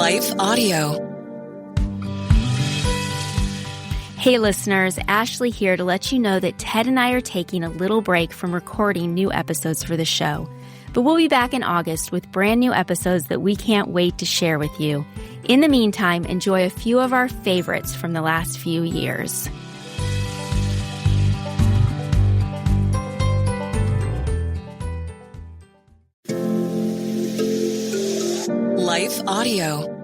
Life Audio. Hey listeners, Ashley here to let you know that Ted and I are taking a little break from recording new episodes for the show. But we'll be back in August with brand new episodes that we can't wait to share with you. In the meantime, enjoy a few of our favorites from the last few years. Life Audio.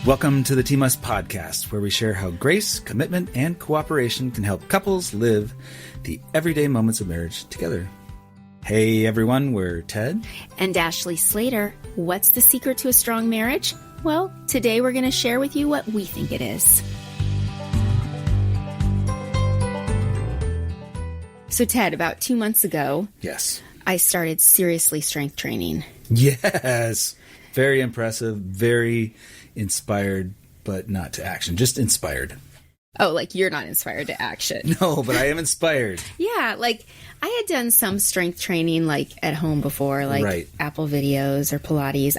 Welcome to the Team Us podcast, where we share how grace, commitment, and cooperation can help couples live the everyday moments of marriage together. Hey everyone, we're Ted. And Ashley Slater. What's the secret to a strong marriage? Well, today we're going to share with you what we think it is. So Ted, about 2 months ago, Yes. I started seriously strength training. Yes. Very impressive, very inspired, but not to action. Just inspired. Oh, like you're not inspired to action. No, but I am inspired. Yeah, like I had done some strength training like at home before, like Right. Apple videos or Pilates.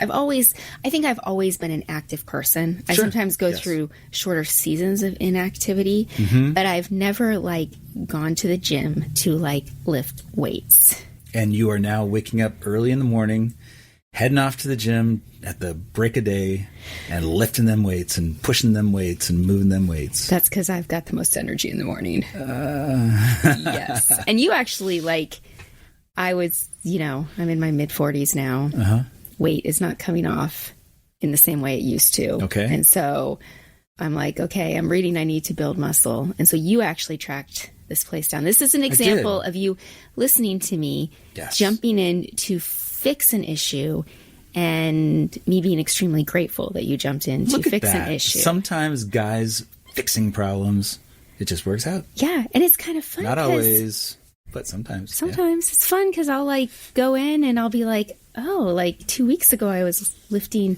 I think I've always been an active person. I Sure. sometimes go Yes. through shorter seasons of inactivity, but I've never like gone to the gym to like lift weights. And you are now waking up early in the morning, heading off to the gym at the break of day and lifting them weights and pushing them weights and moving them weights. That's because I've got the most energy in the morning. Yes. And you actually I'm in my mid-40s now. Weight is not coming off in the same way it used to. Okay. And so I'm like, okay, I'm reading I need to build muscle. And so you actually tracked this place down. This is an example of you listening to me, Yes. jumping in to fix an issue, and me being extremely grateful that you jumped in Look to at fix that. an issue. Sometimes guys fixing problems, it just works out. Yeah, and it's kind of fun. Not 'cause always, but sometimes. Sometimes it's fun because I'll like go in and I'll be like, oh, like 2 weeks ago I was lifting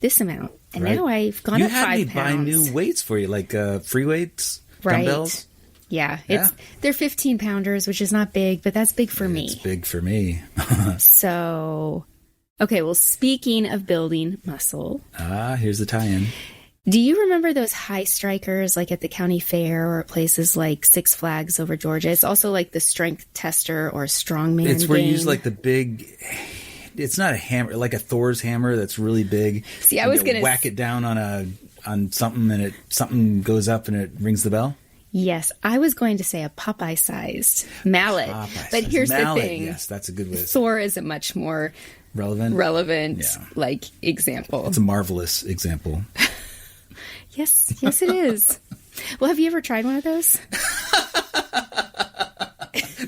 this amount, and Right. now I've gone You up had 5 me pounds. buy new weights for you, like free weights, Right. dumbbells. Yeah, Yeah. they're 15 pounders, which is not big, but that's big for It's me. big for me. So, okay, well, speaking of building muscle, Here's the tie-in. do you remember those high strikers like at the county fair or at places like Six Flags over Georgia? It's also like the strength tester or strongman. It's where you game. use like the big. It's not a hammer, like a Thor's hammer that's really big. See, I And was you gonna whack it down on something, and something goes up and it rings the bell. Yes, I was going to say a Popeye-sized mallet, but here's Mallet, the thing. Yes, that's a good way. Thor is a much more Relevant. Yeah. Example. It's a marvelous example. Yes, it is. Well, have you ever tried one of those?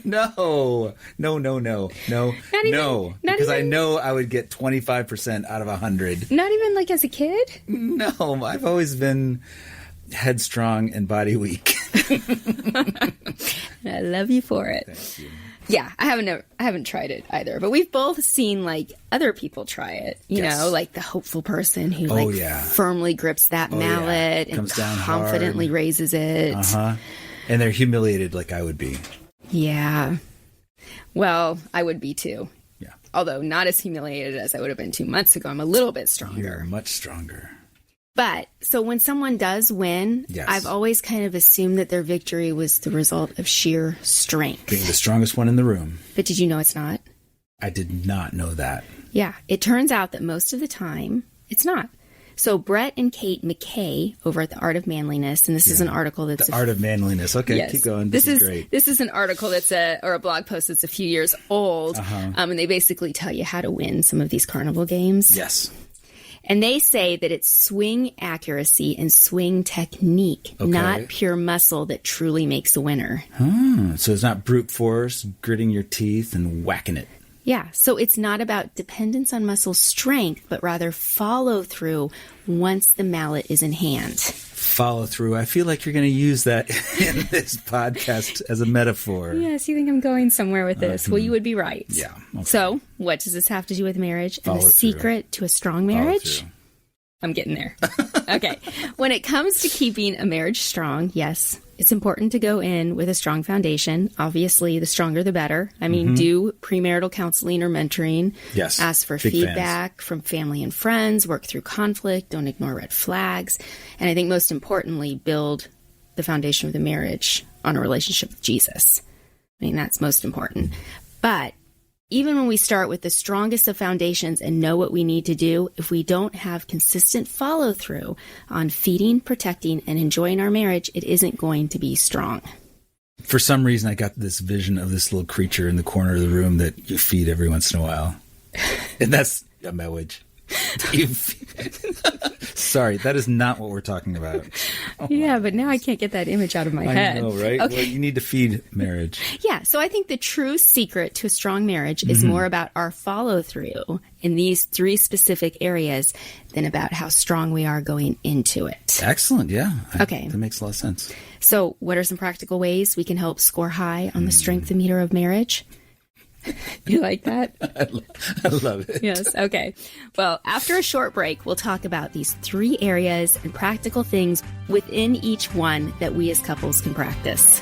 No. Not Because I even- know I would get 25% out of 100. Not even like as a kid? No, I've always been headstrong and body weak. I love you for it. Thank you. Yeah, I haven't tried it either, but we've both seen like other people try it. You Yes. know, like the hopeful person who Yeah. firmly grips that mallet and Comes down confidently hard. raises it. And they're humiliated like I would be. Yeah. Well, I would be too. Yeah. Although not as humiliated as I would have been 2 months ago. I'm a little bit stronger. You're much stronger. But so when someone does win, Yes. I've always kind of assumed that their victory was the result of sheer strength. Being the strongest one in the room. But did you know it's not? I did not know that. Yeah. It turns out that most of the time, it's not. So Brett and Kate McKay over at The Art of Manliness, and this is an article that's The art of manliness. Okay, Yes. keep going. This is great. This is an article or a blog post that's a few years old, and they basically tell you how to win some of these carnival games. Yes. And they say that it's swing accuracy and swing technique, not pure muscle, that truly makes a winner. So it's not brute force, gritting your teeth and whacking it. Yeah, so it's not about dependence on muscle strength, but rather follow through once the mallet is in hand. Follow through. I feel like you're going to use that in this podcast as a metaphor. Yes, you think I'm going somewhere with this. Well, you would be right. Yeah. Okay. So, what does this have to do with marriage and Follow the through. secret to a strong Follow marriage? through. I'm getting there. Okay. When it comes to keeping a marriage strong, yes, It's important to go in with a strong foundation. Obviously, the stronger, the better. I mean, do premarital counseling or mentoring. Yes. Ask for Big feedback from family and friends. Work through conflict. Don't ignore red flags. And I think most importantly, build the foundation of the marriage on a relationship with Jesus. I mean, that's most important. But even when we start with the strongest of foundations and know what we need to do, if we don't have consistent follow through on feeding, protecting, and enjoying our marriage, it isn't going to be strong. For some reason, I got this vision of this little creature in the corner of the room that you feed every once in a while. And that's a marriage. Sorry, that is not what we're talking about. Yeah, but now I can't get that image out of my head. I know, right? Okay. Well, you need to feed marriage. Yeah, so I think the true secret to a strong marriage is more about our follow through in these 3 specific areas than about how strong we are going into it. Excellent, yeah. Okay. That makes a lot of sense. So what are some practical ways we can help score high on the strength meter of marriage? You like that? I love it. Yes. Okay. Well, after a short break, we'll talk about these 3 areas and practical things within each one that we as couples can practice.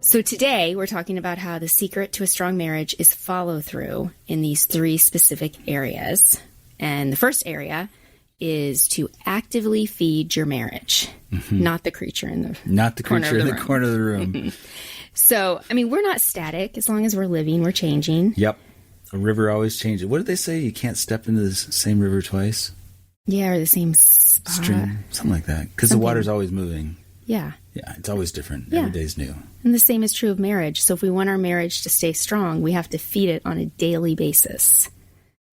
So today we're talking about how the secret to a strong marriage is follow through in these 3 specific areas. And the first area is to actively feed your marriage, not the creature in the corner of the room. So, I mean, we're not static. As long as we're living, we're changing. Yep. A river always changes. What did they say? You can't step into the same river twice? Yeah, or the same spot. Stream, something like that. Because the water's always moving. Yeah. Yeah, it's always different. Yeah. Every day's new. And the same is true of marriage. So if we want our marriage to stay strong, we have to feed it on a daily basis.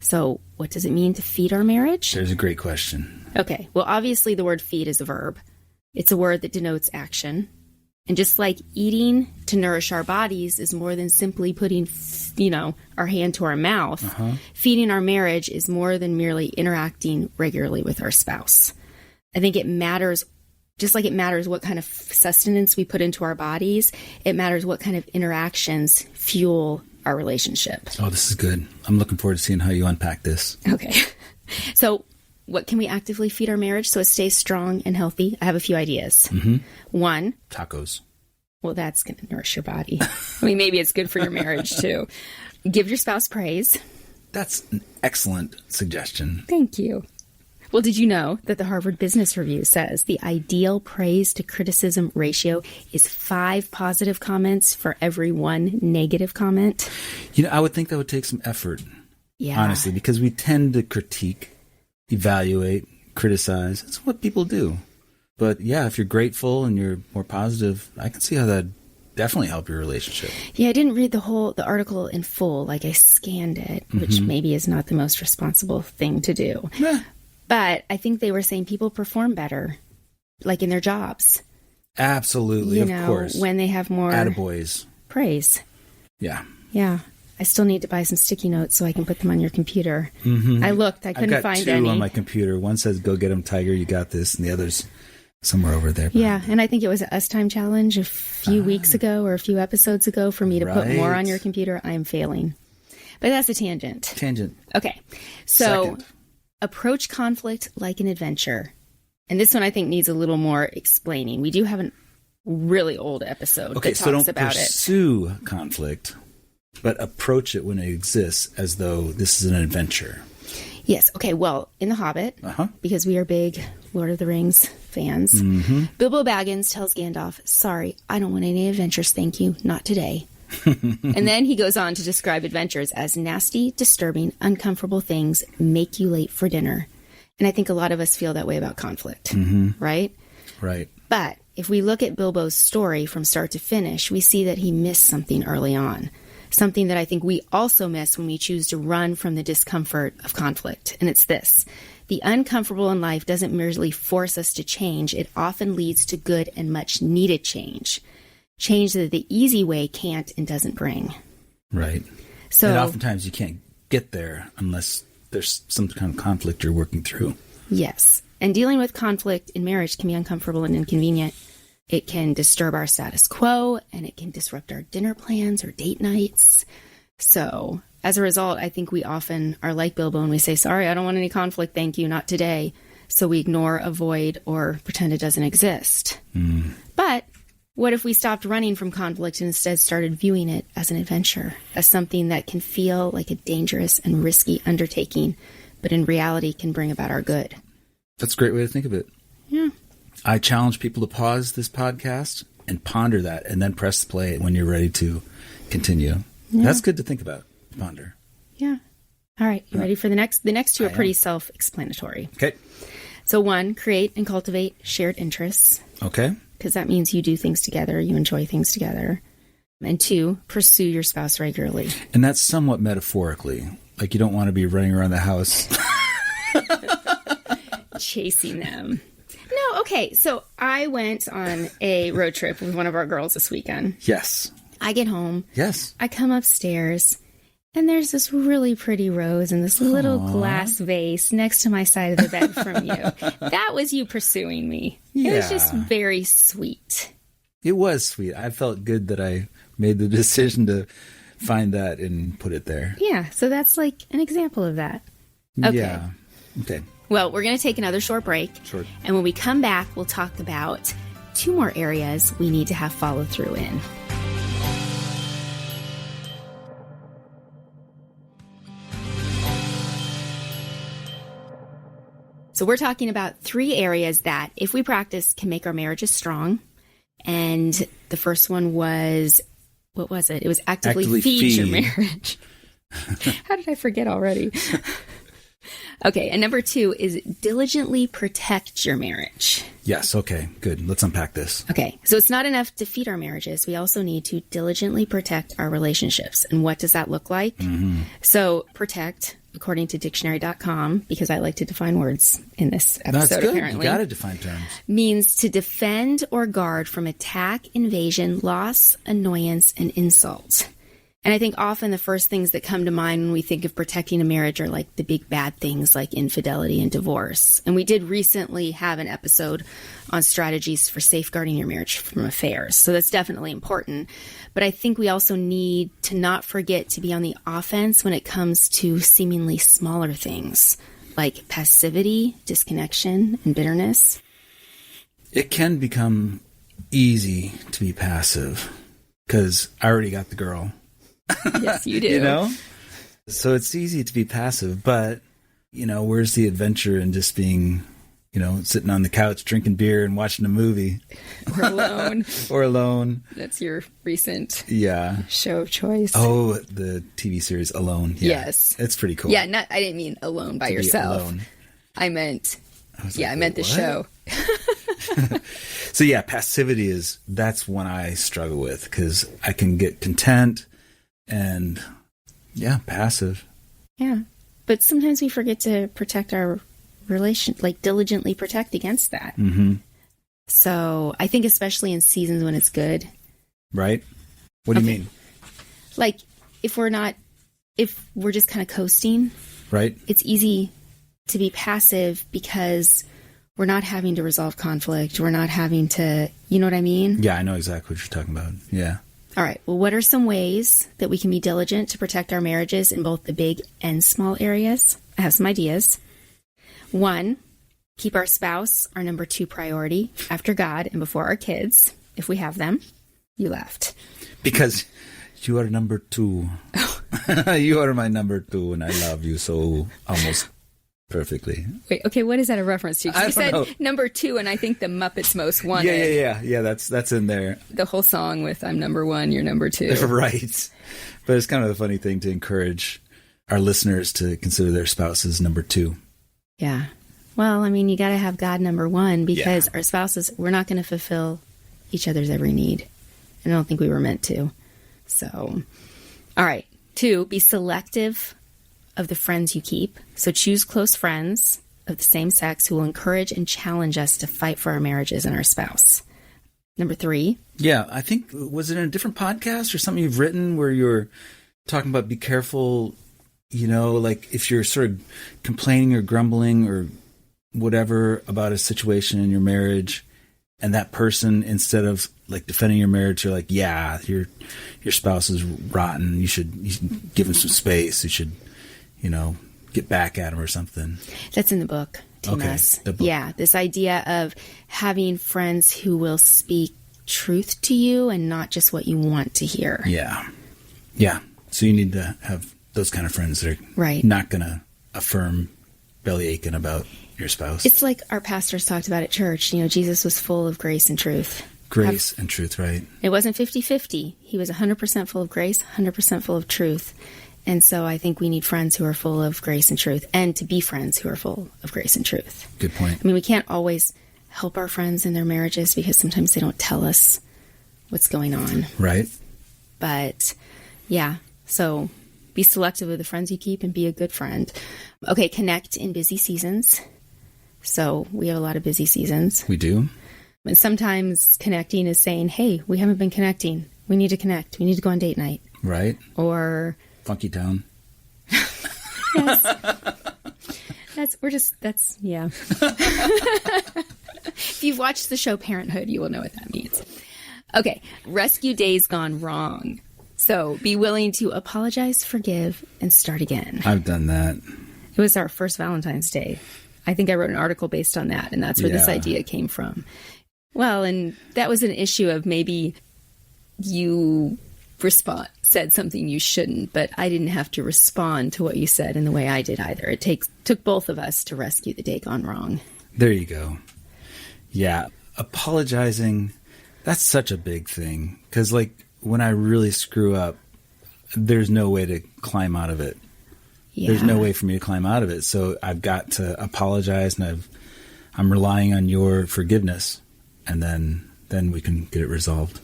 So what does it mean to feed our marriage? There's a great question. Okay. Well, obviously the word feed is a verb. It's a word that denotes action. And just like eating to nourish our bodies is more than simply putting, our hand to our mouth, feeding our marriage is more than merely interacting regularly with our spouse. I think it matters, just like it matters what kind of sustenance we put into our bodies, it matters what kind of interactions fuel our relationship. Oh, this is good. I'm looking forward to seeing how you unpack this. Okay. So what can we actively feed our marriage so it stays strong and healthy? I have a few ideas. 1. Tacos. Well, that's going to nourish your body. I mean, maybe it's good for your marriage too. Give your spouse praise. That's an excellent suggestion. Thank you. Well, did you know that the Harvard Business Review says the ideal praise to criticism ratio is 5 positive comments for every 1 negative comment? I would think that would take some effort, Yeah. honestly, because we tend to critique, evaluate, criticize. That's what people do. But yeah, if you're grateful and you're more positive, I can see how that definitely help your relationship. Yeah, I didn't read the article in full. Like I scanned it, which maybe is not the most responsible thing to do. Yeah. But I think they were saying people perform better, like in their jobs. Absolutely, of course. When they have more attaboys. Praise. Yeah. Yeah. I still need to buy some sticky notes so I can put them on your computer. I looked. I couldn't find any. I've got 2 on my computer. One says, "Go get 'em, Tiger. You got this." And the other's somewhere over there. Yeah. And I think it was an Us Time Challenge a few weeks ago or a few episodes ago for me to put more on your computer. I am failing. But that's a tangent. Okay. So Second. Approach conflict like an adventure. And this one I think needs a little more explaining. We do have a really old episode that talks so don't about it. pursue conflict, but approach it when it exists as though this is an adventure. Yes. Okay. Well, in The Hobbit, because we are big Lord of the Rings fans, Bilbo Baggins tells Gandalf, "Sorry, I don't want any adventures. Thank you. Not today." And then he goes on to describe adventures as nasty, disturbing, uncomfortable things make you late for dinner. And I think a lot of us feel that way about conflict, right? Right. But if we look at Bilbo's story from start to finish, we see that he missed something early on. Something that I think we also miss when we choose to run from the discomfort of conflict. And it's this. The uncomfortable in life doesn't merely force us to change. It often leads to good and much needed change. Change that the easy way can't and doesn't bring. Right. So, and oftentimes you can't get there unless there's some kind of conflict you're working through. Yes. And dealing with conflict in marriage can be uncomfortable and inconvenient. It can disturb our status quo, and it can disrupt our dinner plans or date nights. So as a result, I think we often are like Bilbo and we say, sorry, I don't want any conflict. Thank you. Not today. So we ignore, avoid, or pretend it doesn't exist. But what if we stopped running from conflict and instead started viewing it as an adventure, as something that can feel like a dangerous and risky undertaking, but in reality can bring about our good? That's a great way to think of it. Yeah. I challenge people to pause this podcast and ponder that and then press play when you're ready to continue. Yeah. That's good to think about. Ponder. Yeah. All right. You ready for the next? The next two are pretty self-explanatory. Okay. So 1, create and cultivate shared interests. Okay. Because that means you do things together, you enjoy things together. And 2, pursue your spouse regularly. And that's somewhat metaphorically. Like you don't want to be running around the house. Chasing them. No, okay. So I went on a road trip with one of our girls this weekend. Yes. I get home. Yes. I come upstairs. And there's this really pretty rose in this little glass vase next to my side of the bed from you. That was you pursuing me. Yeah. It was just very sweet. It was sweet. I felt good that I made the decision to find that and put it there. Yeah, so that's like an example of that. Okay. Yeah. Okay. Well, we're going to take another short break. Short. And when we come back, we'll talk about 2 more areas we need to have follow through in. So we're talking about 3 areas that, if we practice, can make our marriages strong. And the first one was, what was it? It was actively feed your marriage. How did I forget already? Okay, and number 2 is diligently protect your marriage. Yes, okay, good. Let's unpack this. Okay, so it's not enough to feed our marriages. We also need to diligently protect our relationships. And what does that look like? So protect, according to dictionary.com, because I like to define words in this episode, That's good. Apparently. You got to define terms. Means to defend or guard from attack, invasion, loss, annoyance, and insult. And I think often the first things that come to mind when we think of protecting a marriage are like the big bad things like infidelity and divorce. And we did recently have an episode on strategies for safeguarding your marriage from affairs. So that's definitely important. But I think we also need to not forget to be on the offense when it comes to seemingly smaller things like passivity, disconnection, and bitterness. It can become easy to be passive because I already got the girl. Yes, you do. You know? So it's easy to be passive, but, you know, where's the adventure in just being, you know, sitting on the couch, drinking beer and watching a movie? Or alone. Or alone. That's your recent show of choice. Oh, the TV series Alone. Yeah. Yes. It's pretty cool. Yeah, I didn't mean alone by yourself. Alone. I meant the what? show. So yeah, passivity that's one I struggle with because I can get content and passive. Yeah. But sometimes we forget to protect our relation, like diligently protect against that. Mm-hmm. So I think especially in seasons when it's good. Right? What do you mean? Like if we're just kind of coasting, right? It's easy to be passive because we're not having to resolve conflict. We're not having to, you know what I mean? Yeah, I know exactly what you're talking about. Yeah. All right. Well, what are some ways that we can be diligent to protect our marriages in both the big and small areas? I have some ideas. 1, keep our spouse our number 2 priority after God and before our kids, if we have them. You laughed. Because you are number 2. You are my number 2, and I love you so almost perfectly. Wait, okay, what is that a reference to? I You said know. number 2, and I think the Muppets Most Wanted. Yeah. That's in there. The whole song with I'm number 1, you're number 2. Right. But it's kind of a funny thing to encourage our listeners to consider their spouses number 2. Yeah. Well, I mean, you got to have God number 1 because our spouses, we're not going to fulfill each other's every need. And I don't think we were meant to. So, all right. 2, be selective of the friends you keep. So choose close friends of the same sex who will encourage and challenge us to fight for our marriages and our spouse. Number 3. Yeah, I think, was it in a different podcast or something you've written where you're talking about be careful, you know, like if you're sort of complaining or grumbling or whatever about a situation in your marriage, And that person, instead of like defending your marriage, you're like, yeah, your spouse is rotten. You should give him some space. You should, get back at him or something. That's in the book, Timas. Okay, yeah, this idea of having friends who will speak truth to you and not just what you want to hear. Yeah. Yeah. So you need to have those kind of friends that are not going to affirm belly aching about your spouse. It's like our pastors talked about at church. Jesus was full of grace and truth. Grace and truth, right? It wasn't 50-50. He was 100% full of grace, 100% full of truth. And so I think we need friends who are full of grace and truth, and to be friends who are full of grace and truth. Good point. I mean, we can't always help our friends in their marriages because sometimes they don't tell us what's going on. Right. But yeah, so be selective of the friends you keep and be a good friend. Okay, connect in busy seasons. So we have a lot of busy seasons. We do. And sometimes connecting is saying, hey, we haven't been connecting. We need to connect. We need to go on date night. Right. Or Funky Town. Yes. Yeah. If you've watched the show Parenthood, you will know what that means. Okay. Rescue days gone wrong. So be willing to apologize, forgive, and start again. I've done that. It was our first Valentine's Day. I think I wrote an article based on that, and that's where this idea came from. Well, and that was an issue of maybe you said something you shouldn't, but I didn't have to respond to what you said in the way I did either. It took both of us to rescue the day gone wrong. There you go. Yeah. Apologizing, that's such a big thing. Because, when I really screw up, there's no way to climb out of it. Yeah. There's no way for me to climb out of it. So I've got to apologize, and I'm relying on your forgiveness, and then we can get it resolved.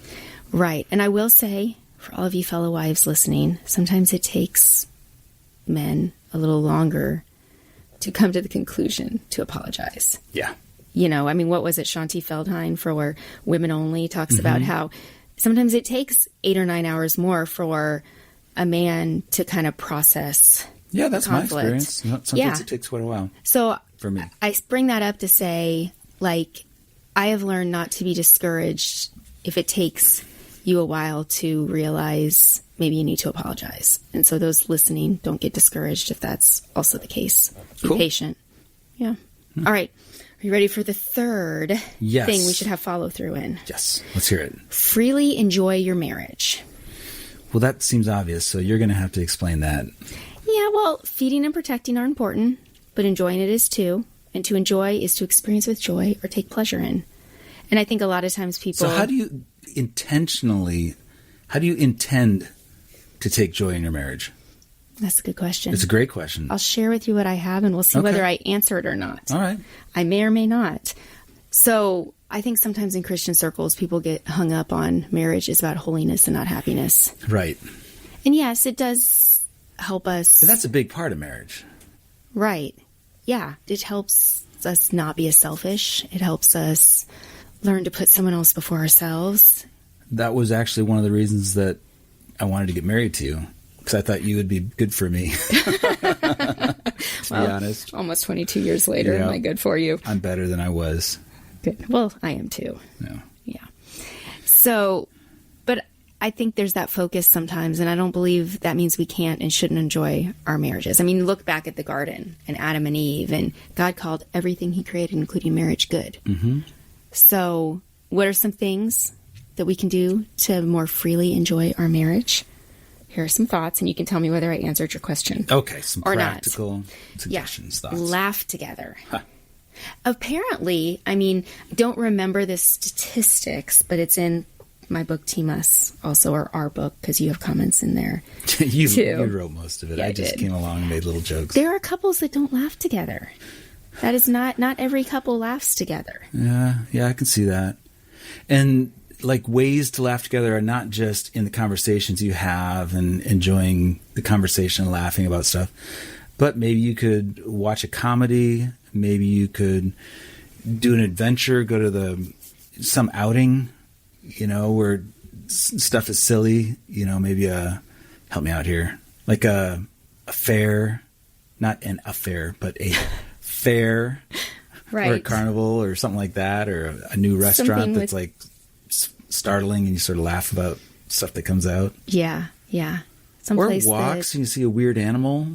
Right. And I will say, for all of you fellow wives listening, sometimes it takes men a little longer to come to the conclusion to apologize. Yeah. What was it? Shanti Feldhahn for Women Only talks about how sometimes it takes 8 or 9 hours more for a man to kind of process. Yeah, that's conflict. My experience. Sometimes it takes quite a while. So for me, I bring that up to say, I have learned not to be discouraged if it takes you a while to realize maybe you need to apologize. And so those listening, don't get discouraged if that's also the case. Be patient. Yeah. All right. Are you ready for the third thing we should have follow through in? Yes. Let's hear it. Freely enjoy your marriage. Well, that seems obvious, so you're going to have to explain that. Yeah, well, feeding and protecting are important, but enjoying it is too. And to enjoy is to experience with joy or take pleasure in. And I think a lot of times people... So how do you intend to take joy in your marriage? That's a good question. It's a great question. I'll share with you what I have, and we'll see whether I answer it or not. All right. I may or may not. So I think sometimes in Christian circles, people get hung up on marriage is about holiness and not happiness. Right. And yes, it does help us. But that's a big part of marriage. Right. Yeah. It helps us not be as selfish. It helps us learn to put someone else before ourselves. That was actually one of the reasons that I wanted to get married to you, because I thought you would be good for me. To be honest. Almost 22 years later, am I good for you? I'm better than I was. Good. Well, I am too. No. Yeah. So, but I think there's that focus sometimes, and I don't believe that means we can't and shouldn't enjoy our marriages. I mean, look back at the garden and Adam and Eve, and God called everything he created, including marriage, good. Mm-hmm. So what are some things that we can do to more freely enjoy our marriage? Here are some thoughts, and you can tell me whether I answered your question. Okay, some or practical not. suggestions, thoughts. Laugh together. Huh. Apparently, I don't remember the statistics, but it's in my book, Timas, also, or our book, because you have comments in there. You wrote most of it. Yeah, I just came along and made little jokes. There are couples that don't laugh together. That is not every couple laughs together. Yeah, I can see that. And ways to laugh together are not just in the conversations you have and enjoying the conversation and laughing about stuff, but maybe you could watch a comedy. Maybe you could do an adventure, go to some outing, where stuff is silly, maybe help me out here, like a fair, not an affair, but a fair, Right. Or a carnival or something like that, or a new restaurant that's like startling and you sort of laugh about stuff that comes out. Yeah. Some or place walks and you see a weird animal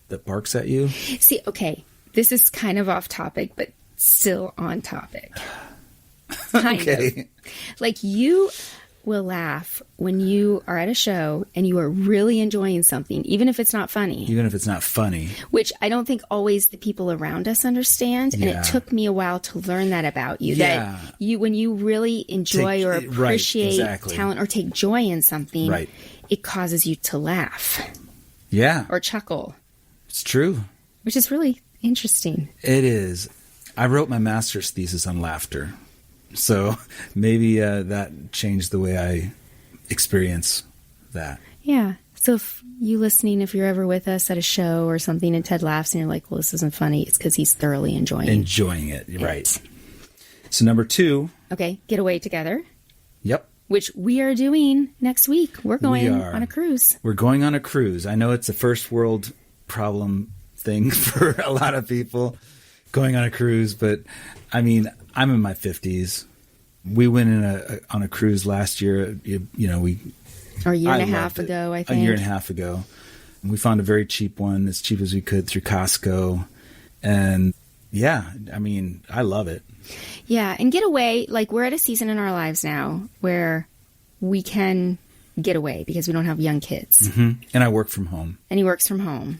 that barks at you. See, okay, this is kind of off topic, but still on topic. Kind of. Like, you will laugh when you are at a show and you are really enjoying something, even if it's not funny. Even if it's not funny. Which I don't think always the people around us understand. And it took me a while to learn that about you. Yeah. That when you really enjoy or appreciate talent or take joy in something, it causes you to laugh. Yeah. Or chuckle. It's true. Which is really interesting. It is. I wrote my master's thesis on laughter. So maybe that changed the way I experience that. Yeah. So if if you're ever with us at a show or something and Ted laughs and you're like, well, this isn't funny, it's because he's thoroughly enjoying it. Right. So number 2. Okay. Get away together. Yep. Which we are doing next week. We're going on a cruise. We're going on a cruise. I know it's a first world problem thing for a lot of people, going on a cruise, but I mean, I'm in my 50s. We went on a cruise last year. Or a year and a half ago, I think. A year and a half ago. And we found a very cheap one, as cheap as we could, through Costco. And yeah, I mean, I love it. Yeah, and get away. Like, we're at a season in our lives now where we can get away because we don't have young kids. Mm-hmm. And I work from home. And he works from home.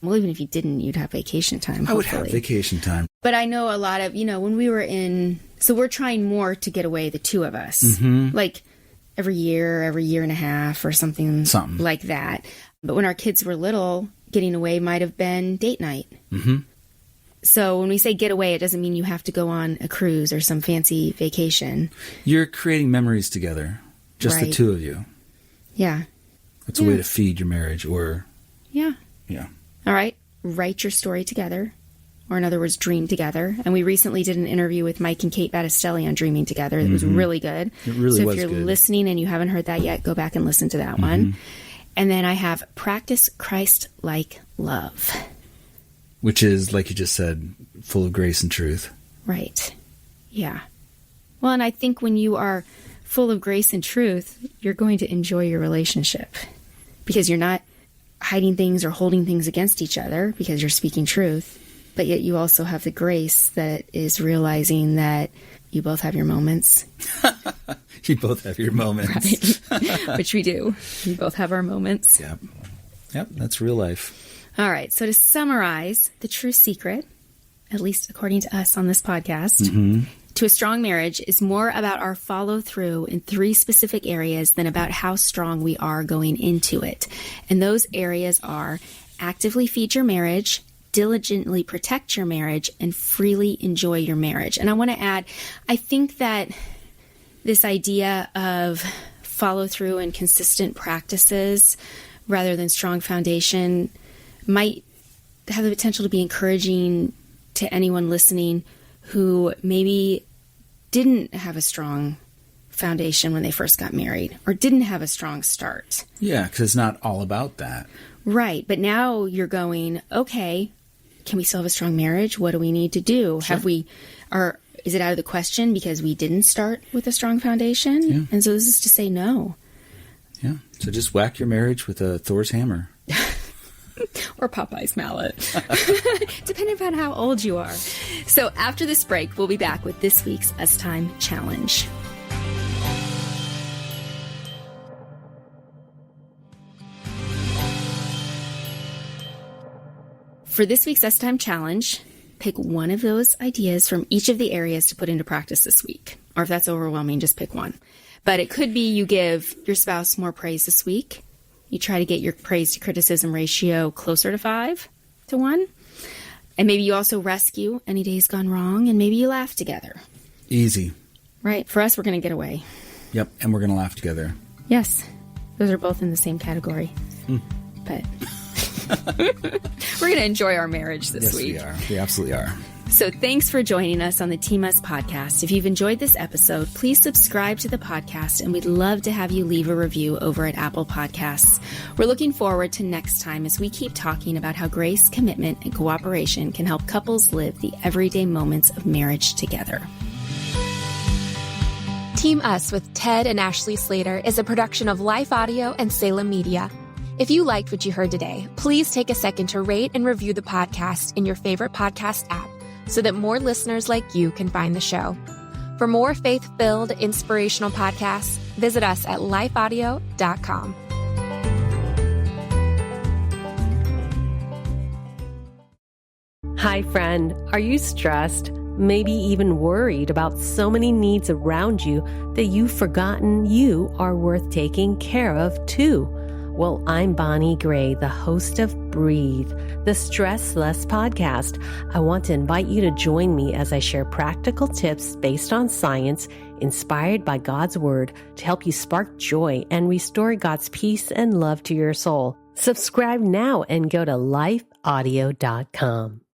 Well, even if you didn't, you'd have vacation time. I would have vacation time. But I know a lot of, when we were so we're trying more to get away, the two of us. Mm-hmm. Like every year and a half or something like that. But when our kids were little, getting away might have been date night. Mm-hmm. So when we say get away, it doesn't mean you have to go on a cruise or some fancy vacation. You're creating memories together. Just the two of you. Yeah. It's a way to feed your marriage or... Yeah. Yeah. All right. Write your story together. Or in other words, dream together. And we recently did an interview with Mike and Kate Battistelli on dreaming together. It was really good. It really was good. So if you're listening and you haven't heard that yet, go back and listen to that one. And then I have practice Christ-like love. Which is, like you just said, full of grace and truth. Right. Yeah. Well, and I think when you are full of grace and truth, you're going to enjoy your relationship. Because you're not hiding things or holding things against each other because you're speaking truth. But yet you also have the grace that is realizing that you both have your moments. You both have your moments. Right. Which we do. We both have our moments. Yep, that's real life. All right, so to summarize, the true secret, at least according to us on this podcast, to a strong marriage is more about our follow-through in 3 specific areas than about how strong we are going into it. And those areas are actively feed your marriage, diligently protect your marriage, and freely enjoy your marriage. And I want to add, I think that this idea of follow-through and consistent practices rather than strong foundation might have the potential to be encouraging to anyone listening who maybe didn't have a strong foundation when they first got married or didn't have a strong start. Yeah, because it's not all about that. Right. But now you're going, okay, can we still have a strong marriage? What do we need to do? Sure. Is it out of the question because we didn't start with a strong foundation? Yeah. And so this is to say no. Yeah. So just whack your marriage with a Thor's hammer. Or Popeye's mallet, depending upon how old you are. So after this break, we'll be back with this week's Us Time Challenge. For this week's Us Time Challenge, pick one of those ideas from each of the areas to put into practice this week. Or if that's overwhelming, just pick one. But it could be you give your spouse more praise this week. You try to get your praise to criticism ratio closer to 5 to 1. And maybe you also rescue any days gone wrong, and maybe you laugh together. Easy. Right. For us, we're going to get away. Yep. And we're going to laugh together. Yes. Those are both in the same category. But we're going to enjoy our marriage this week. Yes, we are. We absolutely are. So thanks for joining us on the TMUS podcast. If you've enjoyed this episode, please subscribe to the podcast, and we'd love to have you leave a review over at Apple Podcasts. We're looking forward to next time as we keep talking about how grace, commitment, and cooperation can help couples live the everyday moments of marriage together. Team Us with Ted and Ashley Slater is a production of Life Audio and Salem Media. If you liked what you heard today, please take a second to rate and review the podcast in your favorite podcast app so that more listeners like you can find the show. For more faith-filled, inspirational podcasts, visit us at lifeaudio.com. Hi, friend. Are you stressed? Maybe even worried about so many needs around you that you've forgotten you are worth taking care of too? Well, I'm Bonnie Gray, the host of Breathe, the Stress Less podcast. I want to invite you to join me as I share practical tips based on science, inspired by God's Word, to help you spark joy and restore God's peace and love to your soul. Subscribe now and go to lifeaudio.com.